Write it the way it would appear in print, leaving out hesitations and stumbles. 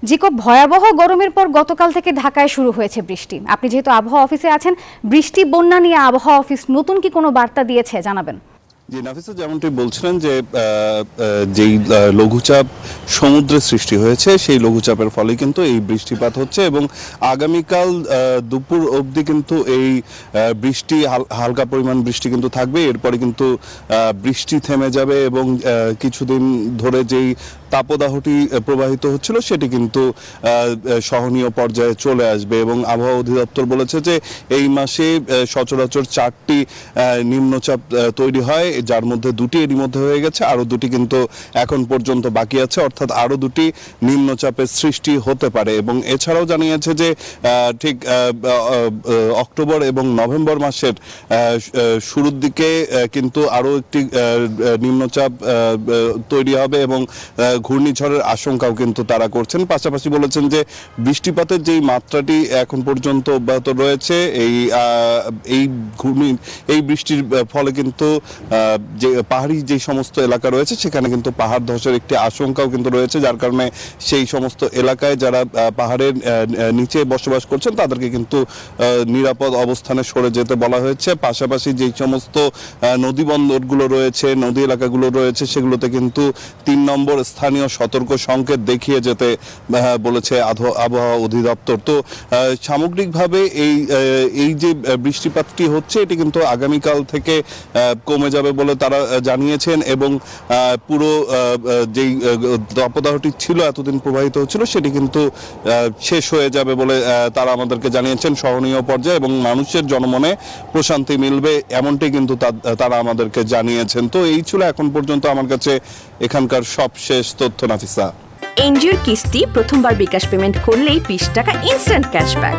জিকো, ভয়াবহ গরমের পর গতকাল থেকে ঢাকায় শুরু হয়েছে বৃষ্টি। আপনি যেহেতু আবহাওয়া অফিসে আছেন, বৃষ্টি বন্যা নিয়ে আবহাওয়া অফিস নতুন কি কোনো বার্তা দিয়েছে জানাবেন? জি নাফিসা, যেমনটি বলছিলেন যে যেই লঘুচাপ সমুদ্রে সৃষ্টি হয়েছে সেই লঘুচাপের ফলে কিন্তু এই বৃষ্টিপাত হচ্ছে এবং আগামীকাল দুপুর অবধি কিন্তু এই বৃষ্টি হালকা পরিমাণ বৃষ্টি কিন্তু থাকবে। এরপরে কিন্তু বৃষ্টি থেমে যাবে এবং কিছুদিন ধরে যেই তাপদাহটি প্রবাহিত হচ্ছিল সেটি কিন্তু সহনীয় পর্যায়ে চলে আসবে এবং আবহাওয়া অধিদপ্তর বলেছে যে এই মাসে সচরাচর 4টি নিম্নচাপ তৈরি হয়, যার মধ্যে দুটি এরই মধ্যে হয়ে গেছে, আরো দুটি কিন্তু এখন পর্যন্ত বাকি আছে, অর্থাৎ আরো দুটি নিম্নচাপের সৃষ্টি হতে পারে। এবং এছাড়াও জানিয়েছে যে ঠিক অক্টোবর এবং নভেম্বর মাসের শুরুর দিকে কিন্তু আরো একটি নিম্নচাপ তৈরি হবে এবং ঘূর্ণিঝড়ের আশঙ্কাও কিন্তু তারা করছেন। পাশাপাশি বলেছেন যে বৃষ্টিপাতের যেই মাত্রাটি এখন পর্যন্ত অব্যাহত রয়েছে এই বৃষ্টির ফলে কিন্তু যে পাহাড়ি যে সমস্ত এলাকা রয়েছে সেখানে কিন্তু পাহাড় ধসের একটি আশঙ্কাও কিন্তু রয়েছে, যার কারণে সেই সমস্ত এলাকায় যারা পাহাড়ের নিচে বসবাস করছেন তাদেরকে কিন্তু নিরাপদ অবস্থানে সরে যেতে বলা হয়েছে। পাশাপাশি যেই সমস্ত নদী বন্দরগুলো রয়েছে, নদী এলাকাগুলো রয়েছে, সেগুলোতে কিন্তু 3 নম্বর স্থানীয় সতর্ক সংকেত দেখিয়ে যেতে বলেছে আবহাওয়া অধিদপ্তর। তো সামগ্রিকভাবে এই যে বৃষ্টিপাতটি হচ্ছে এটি কিন্তু আগামীকাল থেকে কমে যাবে বলে তারা জানিয়েছেন এবং পুরো যেই তাপদাহটি ছিল এতদিন প্রবাহিত হচ্ছিল সেটি কিন্তু শেষ হয়ে যাবে বলে তারা আমাদেরকে জানিয়েছেন সহনীয় পর্যায়ে, এবং মানুষের জনমনে প্রশান্তি মিলবে এমনটাই কিন্তু তারা আমাদেরকে জানিয়েছেন। তো এই ছিল এখন পর্যন্ত আমার কাছে এখানকার সবশেষ তথ্য। নাফিসা, এনজিওর কিস্তি প্রথমবার বিকাশ পেমেন্ট করলেই 20 টাকা ইনস্ট্যান্ট ক্যাশব্যাক।